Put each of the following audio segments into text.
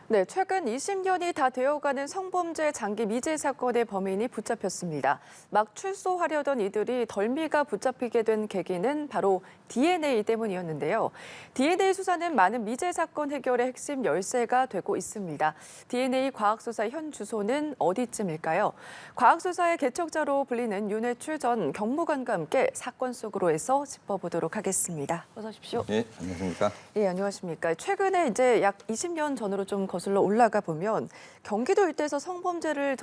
네, 최근 20년이 다 되어가는 성범죄 장기 미제 사건의 범인이 붙잡혔습니다. 막 출소하려던 이들이 덜미가 붙잡히게 된 계기는 바로 DNA 때문이었는데요. DNA 수사는 많은 미제 사건 해결의 핵심 열쇠가 되고 있습니다. DNA 과학수사 현 주소는 어디쯤일까요? 과학수사의 개척자로 불리는 윤회출 전 경무관과 함께 사건 속으로에서 짚어보도록 하겠습니다. 어서 오십시오. 네, 안녕하십니까? 예, 안녕하십니까. 최근에 이제 약 20년 전으로 좀 거슬러 올라가 보면 경기도 일대에서 성범죄를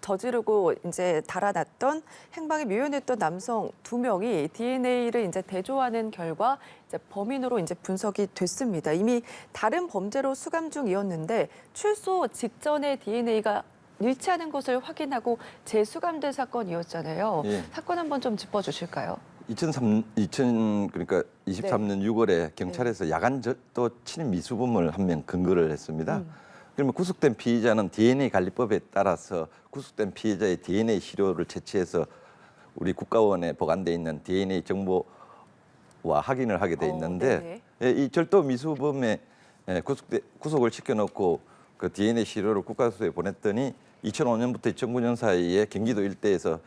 저지르고 이제 달아났던 행방이 묘연했던 남성 2명이 DNA를 이제 대조하는 결과 이제 범인으로 이제 분석이 됐습니다. 이미 다른 범죄로 수감 중이었는데 출소 직전에 DNA가 일치하는 것을 확인하고 재수감된 사건이었잖아요. 예. 사건 한번 좀 짚어주실까요? 그러니까 23년 6월에 경찰에서 야간 절도 침입 미수범을 한 명 검거를 했습니다. 그러면 구속된 피의자는 DNA 관리법에 따라서 구속된 피의자의 DNA 시료를 채취해서 우리 국가원에 보관돼 있는 DNA 정보와 확인을 하게 돼 있는데 이 절도 미수범의 구속을 시켜놓고 그 DNA 시료를 국가수사에 보냈더니 2005년부터 2009년 사이에 경기도 일대에서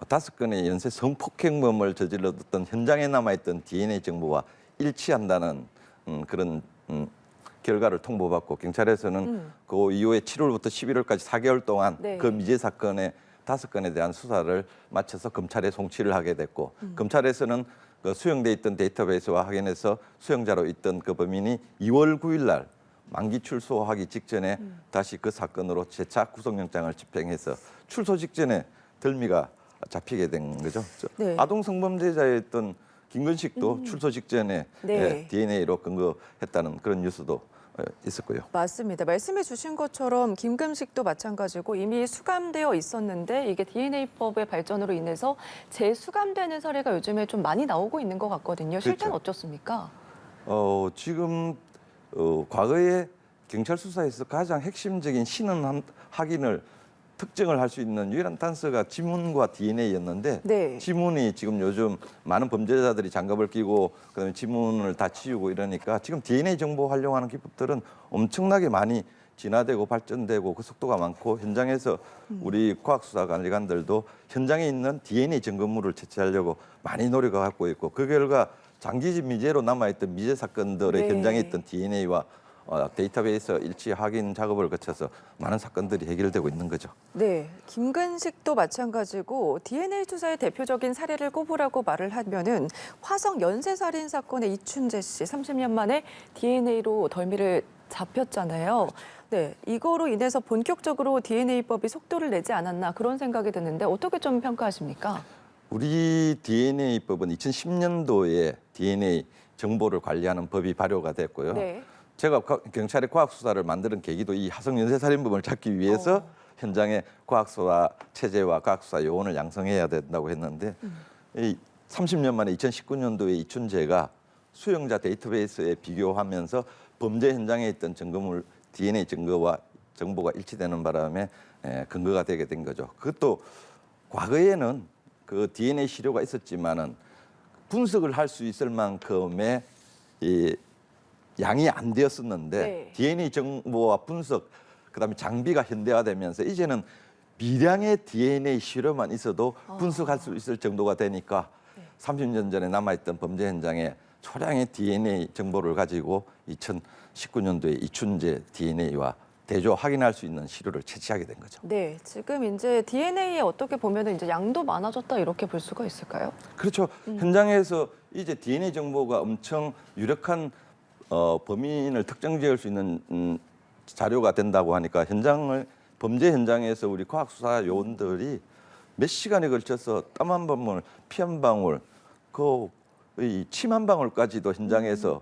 5건의 연쇄 성폭행범을 저질렀던 현장에 남아있던 DNA 정보와 일치한다는 그런 결과를 통보받고 경찰에서는 그 이후에 7월부터 11월까지 4개월 동안 그 미제 사건의 5건에 대한 수사를 마쳐서 검찰에 송치를 하게 됐고 검찰에서는 그 수용돼 있던 데이터베이스와 확인해서 수용자로 있던 그 범인이 2월 9일 날 만기 출소하기 직전에 다시 그 사건으로 재차 구속영장을 집행해서 출소 직전에 덜미가 잡히게 된 거죠. 네. 아동 성범죄자였던 김건식도 출소 직전에 DNA로 근거했다는 그런 뉴스도 있었고요. 맞습니다. 말씀해 주신 것처럼 김금식도 마찬가지고 이미 수감되어 있었는데 이게 DNA법의 발전으로 인해서 재수감되는 사례가 요즘에 좀 많이 나오고 있는 것 같거든요. 실제는 그렇죠. 어떻습니까? 지금 과거에 경찰 수사에서 가장 핵심적인 신원 확인을 특정을 할 수 있는 유일한 단서가 지문과 DNA였는데 네. 지문이 지금 요즘 많은 범죄자들이 장갑을 끼고 그다음에 지문을 다 지우고 이러니까 지금 DNA 정보 활용하는 기법들은 엄청나게 많이 진화되고 발전되고 그 속도가 많고 현장에서 우리 과학수사관리관들도 현장에 있는 DNA 증거물을 채취하려고 많이 노력을 하고 있고 그 결과 장기 미제로 남아있던 미제 사건들의 현장에 있던 DNA와 데이터베이스 일치 확인 작업을 거쳐서 많은 사건들이 해결되고 있는 거죠. 네, 김근식도 마찬가지고 DNA 수사의 대표적인 사례를 꼽으라고 말을 하면은 화성 연쇄살인 사건의 이춘재 씨 30년 만에 DNA로 덜미를 잡혔잖아요. 네, 이거로 인해서 본격적으로 DNA법이 속도를 내지 않았나 그런 생각이 드는데 어떻게 좀 평가하십니까? 우리 DNA법은 2010년도에 DNA 정보를 관리하는 법이 발효가 됐고요. 네. 제가 경찰의 과학수사를 만드는 계기도 이 화성 연쇄살인범을 잡기 위해서 현장에 과학수사 체제와 과학수사 요원을 양성해야 된다고 했는데 이 30년 만에 2019년도에 이춘재가 수용자 데이터베이스에 비교하면서 범죄 현장에 있던 증거물 DNA 증거와 정보가 일치되는 바람에 근거가 되게 된 거죠. 그것도 과거에는 그 DNA 시료가 있었지만은 분석을 할 수 있을 만큼의 이 양이 안 되었었는데 DNA 정보와 분석 그다음에 장비가 현대화되면서 이제는 미량의 DNA 시료만 있어도 분석할 수 있을 정도가 되니까 30년 전에 남아있던 범죄 현장에 초량의 DNA 정보를 가지고 2019년도에 이춘재 DNA와 대조 확인할 수 있는 시료를 채취하게 된 거죠. 네, 지금 이제 DNA에 어떻게 보면은 이제 양도 많아졌다 이렇게 볼 수가 있을까요? 그렇죠. 현장에서 이제 DNA 정보가 엄청 유력한 범인을 특정 지을 수 있는 자료가 된다고 하니까 범죄 현장에서 우리 과학수사 요원들이 몇 시간에 걸쳐서 땀 한 방울, 피 한 방울, 침 한 방울까지도 현장에서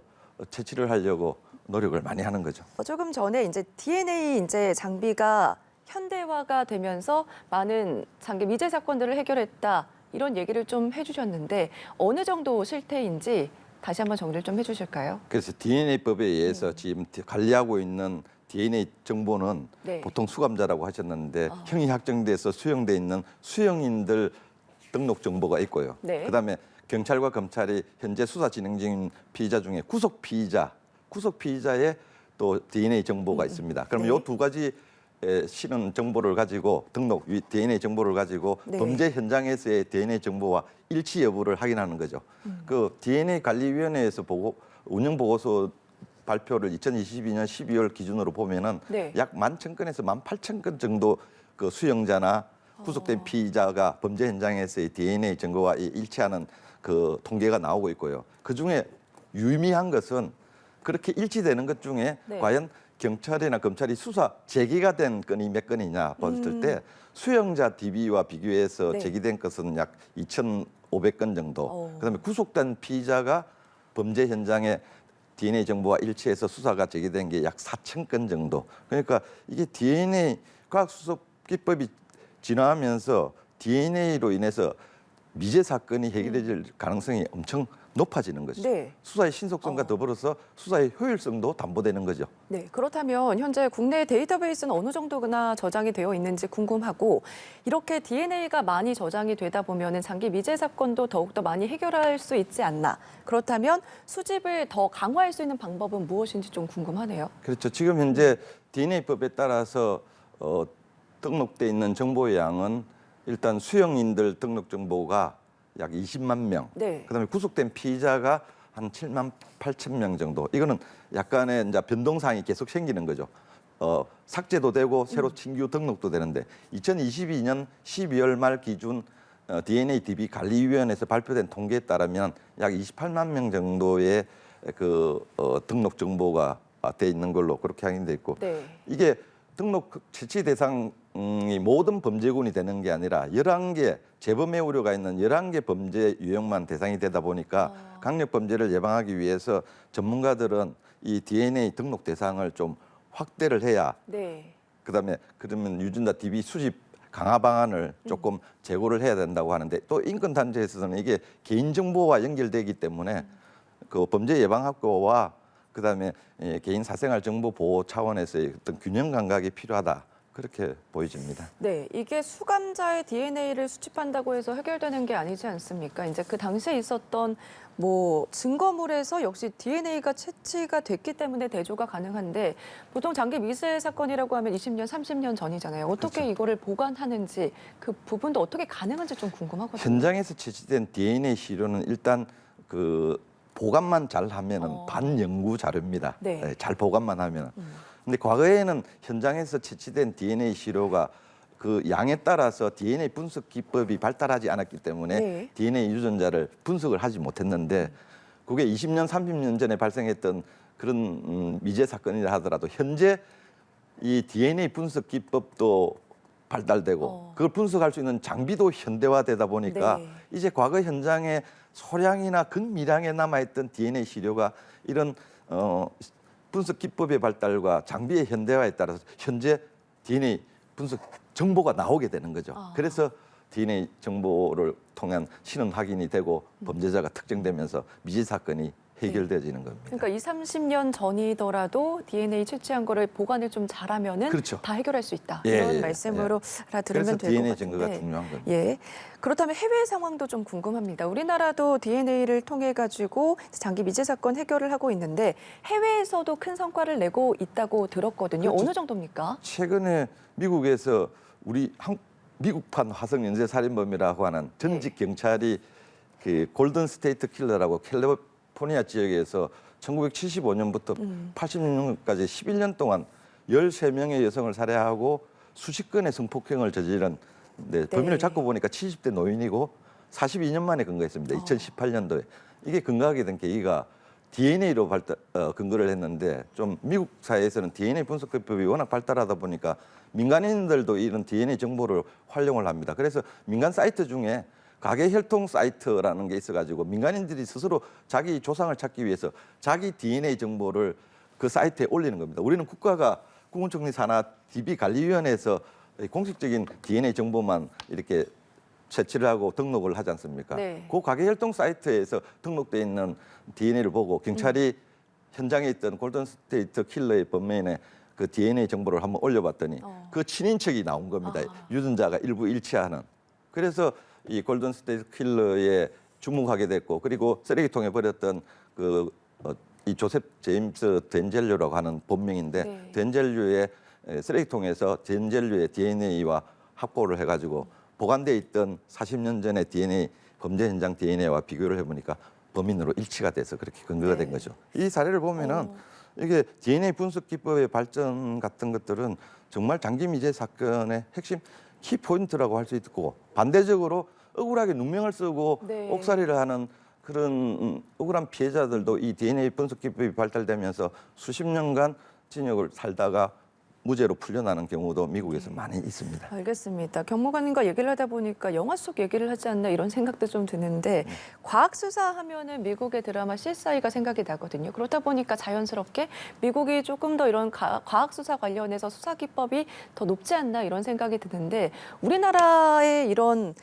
채취를 하려고 노력을 많이 하는 거죠. 조금 전에 이제 DNA 이제 장비가 현대화가 되면서 많은 장기 미제 사건들을 해결했다 이런 얘기를 좀 해주셨는데 어느 정도 실태인지 다시 한번 정리를 좀 해주실까요? 그래서 DNA법에 의해서 지금 관리하고 있는 DNA 정보는 보통 수감자라고 하셨는데 형이 확정돼서 수용돼 있는 수용인들 등록 정보가 있고요. 그다음에 경찰과 검찰이 현재 수사 진행 중인 피의자 중에 구속 피의자의 또 DNA 정보가 있습니다. 그럼 네. 요 두 가지 실은 정보를 가지고 DNA 정보를 가지고 네. 범죄 현장에서의 DNA 정보와 일치 여부를 확인하는 거죠. 그 DNA 관리위원회에서 운영 보고서 발표를 2022년 12월 기준으로 보면은 네. 약 11,000건에서 18,000건 정도 그 수용자나 구속된 피의자가 범죄 현장에서의 DNA 증거와 일치하는 그 통계가 나오고 있고요. 그 중에 유의미한 것은 그렇게 일치되는 것 중에 네. 과연 경찰이나 검찰이 수사 제기가 된 건이 몇 건이냐 봤을 때 수용자 DB와 비교해서 네. 제기된 것은 약 2,500건 정도. 그다음에 구속된 피의자가 범죄 현장에 DNA 정보와 일치해서 수사가 제기된 게 약 4,000건 정도. 그러니까 이게 DNA 과학수사 기법이 진화하면서 DNA로 인해서 미제 사건이 해결될 가능성이 엄청 높아지는 것이죠. 네. 수사의 신속성과 더불어서 수사의 효율성도 담보되는 거죠. 네, 그렇다면 현재 국내 데이터베이스는 어느 정도나 저장이 되어 있는지 궁금하고 이렇게 DNA가 많이 저장이 되다 보면 장기 미제 사건도 더욱더 많이 해결할 수 있지 않나. 그렇다면 수집을 더 강화할 수 있는 방법은 무엇인지 좀 궁금하네요. 그렇죠. 지금 현재 DNA법에 따라서 등록돼 있는 정보의 양은 일단 수용인들 등록 정보가 약 20만 명. 네. 그다음에 구속된 피의자가 한 7만 8천 명 정도. 이거는 약간의 이제 변동사항이 계속 생기는 거죠. 삭제도 되고 새로 신규 등록도 되는데 2022년 12월 말 기준 DNA DB 관리위원회에서 발표된 통계에 따르면 약 28만 명 정도의 그 등록 정보가 돼 있는 걸로 그렇게 확인돼 있고 네. 이게 등록 채취 대상이 모든 범죄군이 되는 게 아니라 11개 재범의 우려가 있는 11개 범죄 유형만 대상이 되다 보니까 강력 범죄를 예방하기 위해서 전문가들은 이 DNA 등록 대상을 좀 확대를 해야 네. 그다음에 그러면 유전자 DB 수집 강화 방안을 조금 제고를 해야 된다고 하는데 또 인권 단체에서는 이게 개인 정보와 연결되기 때문에 그 범죄 예방학교와 그다음에 개인 사생활 정보 보호 차원에서의 어떤 균형 감각이 필요하다. 그렇게 보여집니다. 네, 이게 수감자의 DNA를 수집한다고 해서 해결되는 게 아니지 않습니까? 이제 그 당시에 있었던 뭐 증거물에서 역시 DNA가 채취가 됐기 때문에 대조가 가능한데 보통 장기 미제 사건이라고 하면 20년, 30년 전이잖아요. 어떻게 그렇죠. 이거를 보관하는지 그 부분도 어떻게 가능한지 좀 궁금하거든요. 현장에서 채취된 DNA 시료는 일단 그 보관만 잘 하면은 반연구 자료입니다. 네. 잘 보관만 하면은. 근데 과거에는 현장에서 채취된 DNA 시료가 그 양에 따라서 DNA 분석 기법이 발달하지 않았기 때문에 네. DNA 유전자를 분석을 하지 못했는데 그게 20년, 30년 전에 발생했던 그런 미제 사건이라 하더라도 현재 이 DNA 분석 기법도 발달되고 그걸 분석할 수 있는 장비도 현대화되다 보니까 네. 이제 과거 현장에 소량이나 극미량에 남아있던 DNA 시료가 이런 분석 기법의 발달과 장비의 현대화에 따라서 현재 DNA 분석 정보가 나오게 되는 거죠. 그래서 DNA 정보를 통한 신원 확인이 되고 범죄자가 특정되면서 미제 사건이 해결되어지는 겁니다. 그러니까 20, 30년 전이더라도 DNA 채취한 거를 보관을 좀 잘하면은 그렇죠. 다 해결할 수 있다. 예, 이런 예, 말씀으로 그래서 알아들으면 될 것 DNA 같은데. 증거가 중요한 겁니다. 예. 그렇다면 해외 상황도 좀 궁금합니다. 우리나라도 DNA를 통해 가지고 장기 미제 사건 해결을 하고 있는데 해외에서도 큰 성과를 내고 있다고 들었거든요. 그렇죠. 어느 정도입니까? 최근에 미국에서 미국판 화성 연쇄 살인범이라고 하는 전직 경찰이 그 골든 스테이트 킬러라고 캘리포니아 지역에서 1975년부터 86년까지 11년 동안 13명의 여성을 살해하고 수십 건의 성폭행을 저지른 범인을 잡고 보니까 70대 노인이고 42년 만에 근거했습니다. 2018년도에. 이게 근거하게 된 계기가 DNA로 근거를 했는데 좀 미국 사회에서는 DNA 분석 기법이 워낙 발달하다 보니까 민간인들도 이런 DNA 정보를 활용을 합니다. 그래서 민간 사이트 중에 가계 혈통 사이트라는 게 있어가지고 민간인들이 스스로 자기 조상을 찾기 위해서 자기 DNA 정보를 그 사이트에 올리는 겁니다. 우리는 국가가 국무총리 산하 DB 관리위원회에서 공식적인 DNA 정보만 이렇게 채취를 하고 등록을 하지 않습니까? 네. 그 가계 혈통 사이트에서 등록돼 있는 DNA를 보고 경찰이 현장에 있던 골든 스테이트 킬러의 범인의 그 DNA 정보를 한번 올려봤더니 그 친인척이 나온 겁니다. 유전자가 일부 일치하는. 그래서 이 골든 스테이트 킬러에 주목하게 됐고 그리고 쓰레기통에 버렸던 그 이 조셉 제임스 덴젤류라고 하는 본명인데 네. 덴젤류의 쓰레기통에서 덴젤류의 DNA와 확보를 해가지고 보관돼 있던 40년 전의 DNA 범죄 현장 DNA와 비교를 해보니까 범인으로 일치가 돼서 그렇게 근거가 된 네. 거죠. 이 사례를 보면은 이게 DNA 분석 기법의 발전 같은 것들은 정말 장기 미제 사건의 핵심 키 포인트라고 할 수 있고 반대적으로 억울하게 누명을 쓰고 네. 옥살이를 하는 그런 억울한 피해자들도 이 DNA 분석 기법이 발달되면서 수십 년간 징역을 살다가 무죄로 풀려나는 경우도 미국에서 많이 있습니다. 알겠습니다. 경무관과 얘기를 하다 보니까 영화 속 얘기를 하지 않나 이런 생각도 좀 드는데 과학 수사하면은 미국의 드라마 CSI가 생각이 나거든요. 그렇다 보니까 자연스럽게 미국이 조금 더 이런 과학 수사 관련해서 수사 기법이 더 높지 않나 이런 생각이 드는데 우리나라의 이런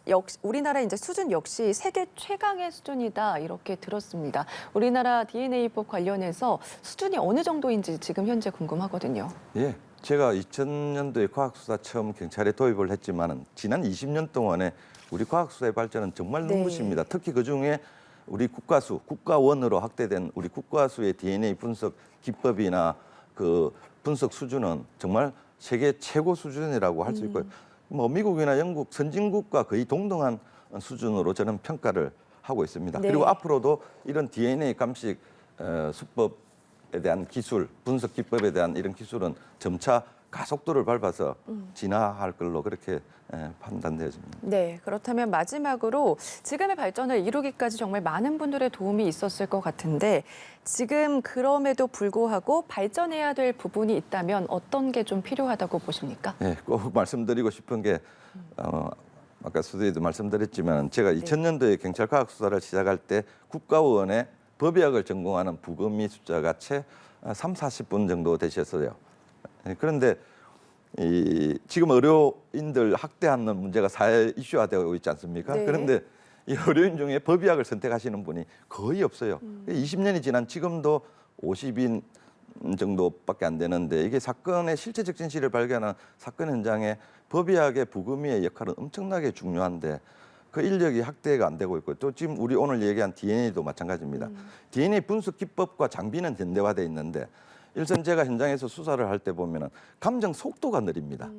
역시 우리나라 이제 수준 역시 세계 최강의 수준이다 이렇게 들었습니다. 우리나라 DNA법 관련해서 수준이 어느 정도인지 지금 현재 궁금하거든요. 예, 제가 2000년도에 과학수사 처음 경찰에 도입을 했지만은 지난 20년 동안에 우리 과학수사의 발전은 정말 네. 눈부십니다. 특히 그 중에 우리 국가수, 국가원으로 확대된 우리 국가수의 DNA 분석 기법이나 그 분석 수준은 정말 세계 최고 수준이라고 할 수 있고요. 뭐 미국이나 영국 선진국과 거의 동등한 수준으로 저는 평가를 하고 있습니다. 네. 그리고 앞으로도 이런 DNA 감식 수법에 대한 기술, 분석 기법에 대한 이런 기술은 점차 가속도를 밟아서 진화할 걸로 그렇게 판단되어집니다. 네, 그렇다면 마지막으로 지금의 발전을 이루기까지 정말 많은 분들의 도움이 있었을 것 같은데 지금 그럼에도 불구하고 발전해야 될 부분이 있다면 어떤 게 좀 필요하다고 보십니까? 네, 꼭 말씀드리고 싶은 게 아까 수도에도 말씀드렸지만 제가 2000년도에 경찰 과학 수사를 시작할 때 국가원에 법의학을 전공하는 부검의 숫자가 채 30-40분 정도 되셨어요. 그런데 지금 의료인들 학대하는 문제가 사회 이슈화되고 있지 않습니까? 네. 그런데 이 의료인 중에 법의학을 선택하시는 분이 거의 없어요. 20년이 지난 지금도 50인 정도밖에 안 되는데 이게 사건의 실체적 진실을 발견한 사건 현장에 법의학의 부검의의 역할은 엄청나게 중요한데 그 인력이 확대가 안 되고 있고 또 지금 우리 오늘 얘기한 DNA도 마찬가지입니다. DNA 분석 기법과 장비는 현대화돼 있는데 일선 제가 현장에서 수사를 할 때 보면은 감정 속도가 느립니다.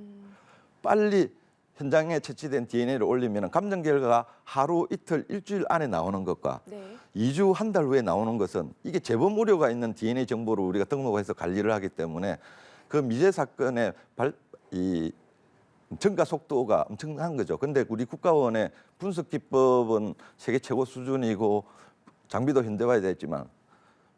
빨리 현장에 채취된 DNA를 올리면 감정 결과가 하루, 이틀, 일주일 안에 나오는 것과 네. 2주, 한 달 후에 나오는 것은 이게 재범 우려가 있는 DNA 정보를 우리가 등록해서 관리를 하기 때문에 그 미제 사건의 이 증가 속도가 엄청난 거죠. 근데 우리 국가원의 분석 기법은 세계 최고 수준이고 장비도 현대화됐지만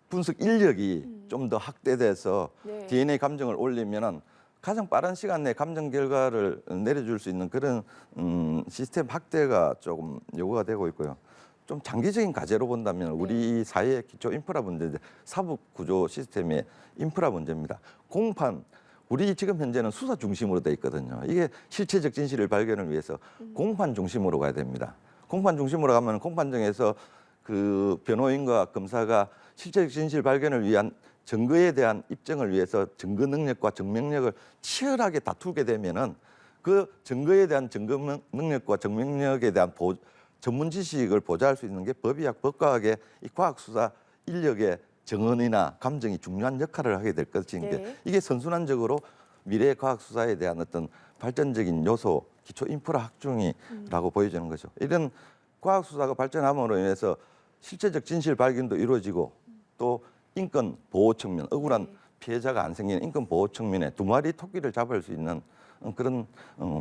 분석 인력이 좀 더 확대돼서 네. DNA 감정을 올리면은 가장 빠른 시간 내에 감정 결과를 내려줄 수 있는 그런 시스템 확대가 조금 요구가 되고 있고요. 좀 장기적인 과제로 본다면 우리 사회의 기초 인프라 문제인데 사법 구조 시스템의 인프라 문제입니다. 공판 우리 지금 현재는 수사 중심으로 돼 있거든요. 이게 실체적 진실을 발견을 위해서 공판 중심으로 가야 됩니다. 공판 중심으로 가면 공판정에서 그 변호인과 검사가 실체적 진실 발견을 위한 증거에 대한 입증을 위해서 증거 능력과 증명력을 치열하게 다투게 되면은 그 증거에 대한 증거 능력과 증명력에 대한 전문 지식을 보좌할 수 있는 게 법의학, 법과학의 이 과학 수사 인력의 정언이나 감정이 중요한 역할을 하게 될 것인데 네. 이게 선순환적으로 미래 과학 수사에 대한 어떤 발전적인 요소, 기초 인프라 확충이라고 보여지는 거죠. 이런 과학 수사가 발전함으로 인해서 실체적 진실 발견도 이루어지고 또 인권 보호 측면, 억울한 피해자가 안 생기는 인권 보호 측면에 두 마리 토끼를 잡을 수 있는 그런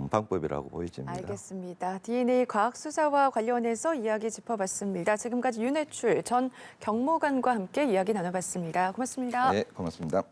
방법이라고 보여집니다. 알겠습니다. DNA 과학 수사와 관련해서 이야기 짚어봤습니다. 지금까지 윤해출 전 경무관과 함께 이야기 나눠봤습니다. 고맙습니다. 네, 고맙습니다.